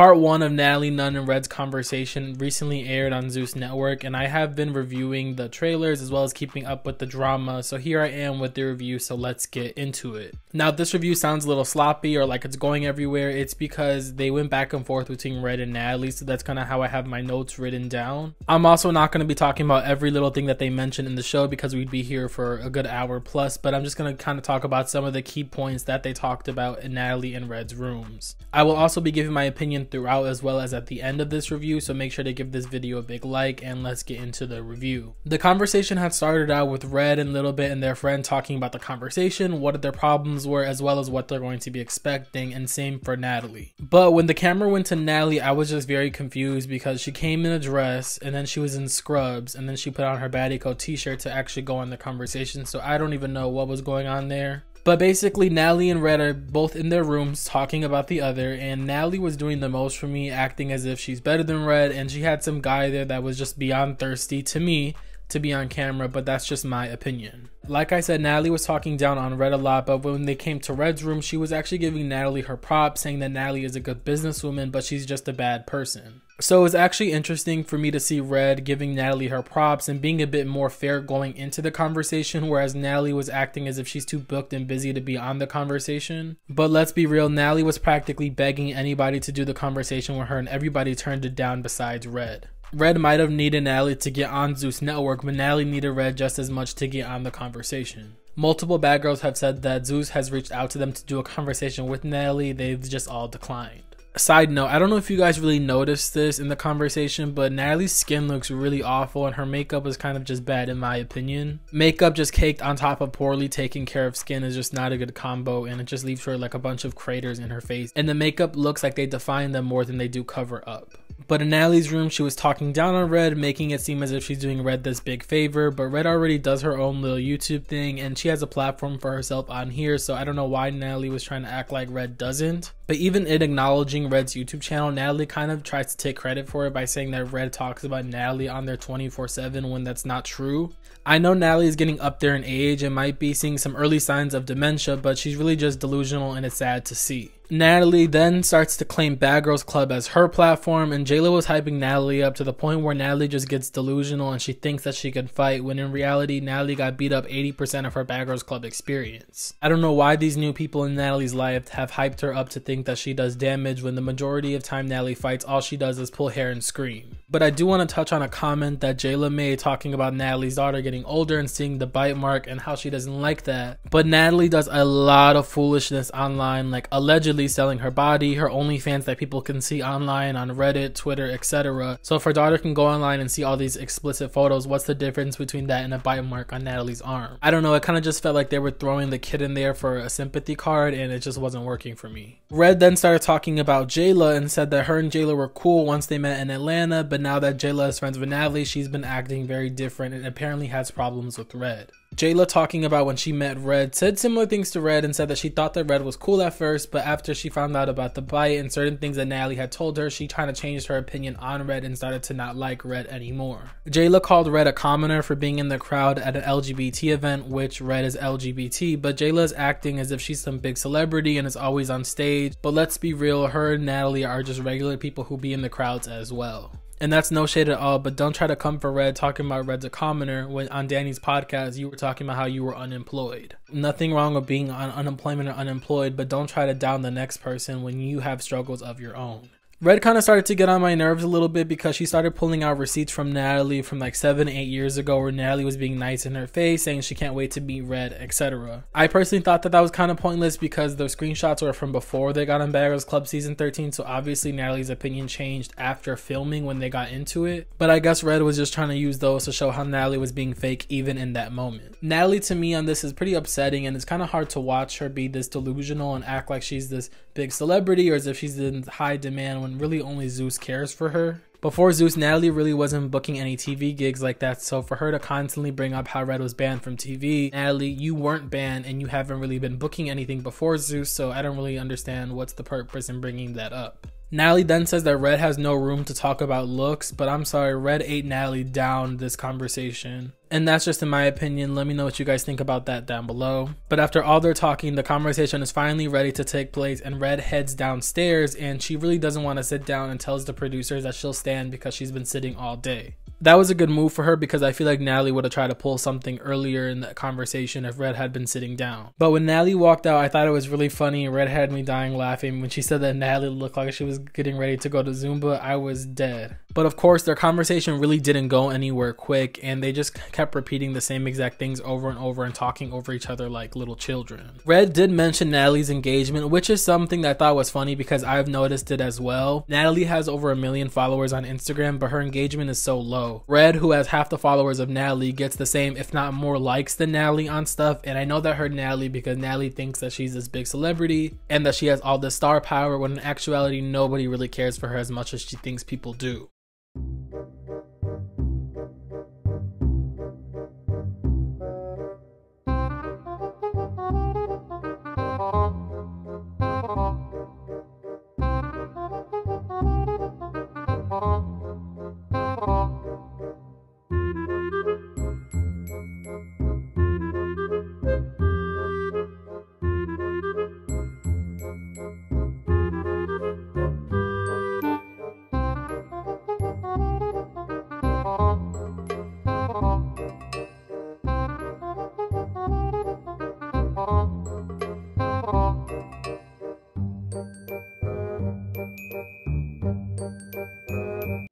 Part 1 of Natalie Nunn Redd's conversation recently aired on Zeus Network, and I have been reviewing the trailers as well as keeping up with the drama, so here I am with the review, so let's get into it. Now, if this review sounds a little sloppy or like it's going everywhere, it's because they went back and forth between Redd and Natalie, so that's kind of how I have my notes written down. I'm also not going to be talking about every little thing that they mentioned in the show because we'd be here for a good hour plus, but I'm just going to kind of talk about some of the key points that they talked about in Natalie and Redd's rooms. I will also be giving my opinion throughout as well as at the end of this review, so make sure to give this video a big like and let's get into the review. The conversation had started out with Redd and Little Bit and their friend talking about the conversation, what their problems were, as well as what they're going to be expecting, and same for Natalie. But when the camera went to Natalie, I was just very confused because she came in a dress and then she was in scrubs and then she put on her baddie coat t-shirt to actually go on the conversation, so I don't even know what was going on there. But basically, Natalie and Redd are both in their rooms talking about the other, and Natalie was doing the most for me, acting as if she's better than Redd, and she had some guy there that was just beyond thirsty to me to be on camera, but that's just my opinion. Like I said, Natalie was talking down on Redd a lot, but when they came to Redd's room, she was actually giving Natalie her props, saying that Natalie is a good businesswoman, but she's just a bad person. So it was actually interesting for me to see Redd giving Natalie her props and being a bit more fair going into the conversation, whereas Natalie was acting as if she's too booked and busy to be on the conversation. But let's be real, Natalie was practically begging anybody to do the conversation with her, and everybody turned it down besides Redd. Redd might have needed Natalie to get on Zeus Network, but Natalie needed Redd just as much to get on the conversation. Multiple bad girls have said that Zeus has reached out to them to do a conversation with Natalie, they've just all declined. Side note, I don't know if you guys really noticed this in the conversation, but Natalie's skin looks really awful and her makeup is kind of just bad in my opinion. Makeup just caked on top of poorly taken care of skin is just not a good combo, and it just leaves her like a bunch of craters in her face, and the makeup looks like they define them more than they do cover up. But in Natalie's room, she was talking down on Redd, making it seem as if she's doing Redd this big favor, but Redd already does her own little YouTube thing and she has a platform for herself on here, so I don't know why Natalie was trying to act like Redd doesn't. But even in acknowledging Redd's YouTube channel, Natalie kind of tries to take credit for it by saying that Redd talks about Natalie on there 24/7 when that's not true. I know Natalie is getting up there in age and might be seeing some early signs of dementia, but she's really just delusional and it's sad to see. Natalie then starts to claim Bad Girls Club as her platform, and J-Lo was hyping Natalie up to the point where Natalie just gets delusional and she thinks that she can fight, when in reality Natalie got beat up 80% of her Bad Girls Club experience. I don't know why these new people in Natalie's life have hyped her up to think that she does damage, when the majority of time Natalie fights, all she does is pull hair and scream. But I do want to touch on a comment that J-Lo made talking about Natalie's daughter getting older and seeing the bite mark and how she doesn't like that. But Natalie does a lot of foolishness online, like allegedly selling her body, her OnlyFans that people can see online on Reddit, Twitter, etc. So if her daughter can go online and see all these explicit photos, what's the difference between that and a bite mark on Natalie's arm? I don't know, it kind of just felt like they were throwing the kid in there for a sympathy card and it just wasn't working for me. Redd then started talking about Jayla and said that her and Jayla were cool once they met in Atlanta, but now that Jayla is friends with Natalie, she's been acting very different and apparently has problems with Redd. Jayla, talking about when she met Redd, said similar things to Redd and said that she thought that Redd was cool at first, but after she found out about the bite and certain things that Natalie had told her, she kind of changed her opinion on Redd and started to not like Redd anymore. Jayla called Redd a commoner for being in the crowd at an LGBT event, which Redd is LGBT, but Jayla is acting as if she's some big celebrity and is always on stage. But let's be real, her and Natalie are just regular people who be in the crowds as well. And that's no shade at all, but don't try to come for Redd talking about Redd's a commoner when on Danny's podcast you were talking about how you were unemployed. Nothing wrong with being on unemployment or unemployed, but don't try to down the next person when you have struggles of your own. Redd kind of started to get on my nerves a little bit because she started pulling out receipts from Natalie from like 7-8 years ago where Natalie was being nice in her face, saying she can't wait to meet Redd, etc. I personally thought that was kind of pointless because the screenshots were from before they got on Bad Girls Club season 13, so obviously Natalie's opinion changed after filming when they got into it. But I guess Redd was just trying to use those to show how Natalie was being fake even in that moment. Natalie to me on this is pretty upsetting, and it's kind of hard to watch her be this delusional and act like she's this big celebrity or as if she's in high demand when really only Zeus cares for her. Before Zeus, Natalie really wasn't booking any TV gigs like that, so for her to constantly bring up how Redd was banned from TV, Natalie, you weren't banned and you haven't really been booking anything before Zeus, so I don't really understand what's the purpose in bringing that up. Natalie then says that Redd has no room to talk about looks, but I'm sorry, Redd ate Natalie down this conversation. And that's just in my opinion. Let me know what you guys think about that down below. But after all their talking, the conversation is finally ready to take place, and Redd heads downstairs, and she really doesn't want to sit down and tells the producers that she'll stand because she's been sitting all day. That was a good move for her because I feel like Natalie would have tried to pull something earlier in the conversation if Redd had been sitting down. But when Natalie walked out, I thought it was really funny, and Redd had me dying laughing. When she said that Natalie looked like she was getting ready to go to Zumba, I was dead. But of course, their conversation really didn't go anywhere quick, and they just kept repeating the same exact things over and over and talking over each other like little children. Redd did mention Natalie's engagement, which is something that I thought was funny because I've noticed it as well. Natalie has over 1 million followers on Instagram, but her engagement is so low. Redd, who has half the followers of Natalie, gets the same if not more likes than Natalie on stuff, and I know that hurt Natalie because Natalie thinks that she's this big celebrity and that she has all this star power, when in actuality nobody really cares for her as much as she thinks people do.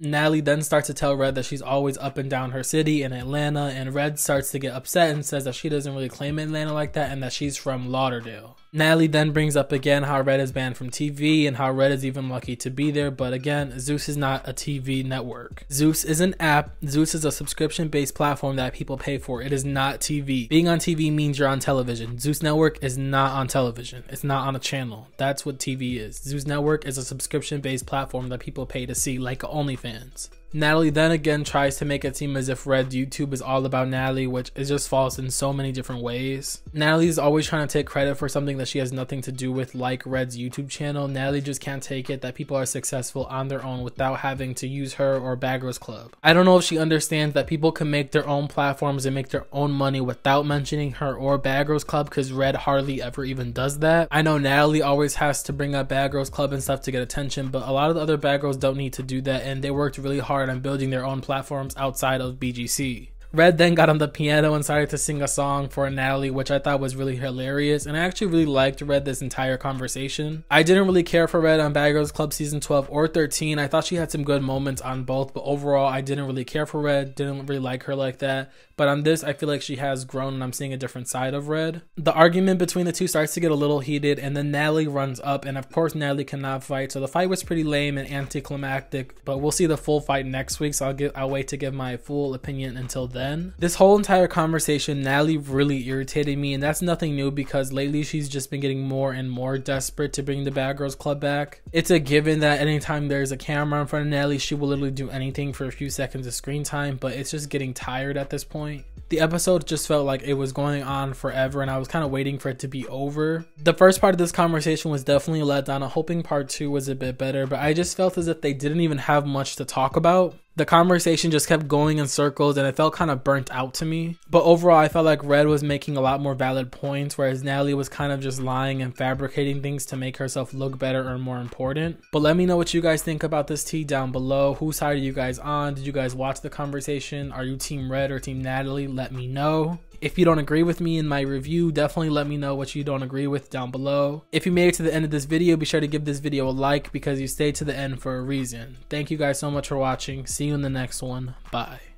Natalie then starts to tell Redd that she's always up and down her city in Atlanta, and Redd starts to get upset and says that she doesn't really claim Atlanta like that and that she's from Lauderdale. Natalie then brings up again how Redd is banned from TV and how Redd is even lucky to be there, but again, Zeus is not a TV network. Zeus is an app. Zeus is a subscription-based platform that people pay for. It is not TV. Being on TV means you're on television. Zeus Network is not on television. It's not on a channel. That's what TV is. Zeus Network is a subscription-based platform that people pay to see, like OnlyFans. Natalie then again tries to make it seem as if Redd's YouTube is all about Natalie, which is just false in so many different ways. Natalie is always trying to take credit for something that she has nothing to do with, like Redd's YouTube channel. Natalie just can't take it that people are successful on their own without having to use her or Bad Girls Club. I don't know if she understands that people can make their own platforms and make their own money without mentioning her or Bad Girls Club, because Redd hardly ever even does that. I know Natalie always has to bring up Bad Girls Club and stuff to get attention, but a lot of the other bad girls don't need to do that, and they worked really hard on building their own platforms outside of BGC. Redd then got on the piano and started to sing a song for Natalie, which I thought was really hilarious, and I actually really liked Redd this entire conversation. I didn't really care for Redd on Bad Girls Club season 12 or 13. I thought she had some good moments on both, but overall I didn't really care for Redd, didn't really like her like that. But on this, I feel like she has grown and I'm seeing a different side of Redd. The argument between the two starts to get a little heated, and then Natalie runs up, and of course Natalie cannot fight, so the fight was pretty lame and anticlimactic, but we'll see the full fight next week, so I'll wait to give my full opinion until then. This whole entire conversation, Natalie really irritated me, and that's nothing new because lately she's just been getting more and more desperate to bring the Bad Girls Club back. It's a given that anytime there's a camera in front of Natalie, she will literally do anything for a few seconds of screen time, but it's just getting tired at this point. The episode just felt like it was going on forever, and I was kind of waiting for it to be over. The first part of this conversation was definitely a letdown. I'm hoping part 2 was a bit better, but I just felt as if they didn't even have much to talk about. The conversation just kept going in circles and it felt kind of burnt out to me. But overall, I felt like Redd was making a lot more valid points, whereas Natalie was kind of just lying and fabricating things to make herself look better or more important. But let me know what you guys think about this tea down below. Whose side are you guys on? Did you guys watch the conversation? Are you team Redd or team Natalie? Let me know. If you don't agree with me in my review, definitely let me know what you don't agree with down below. If you made it to the end of this video, be sure to give this video a like because you stayed to the end for a reason. Thank you guys so much for watching. See you in the next one. Bye.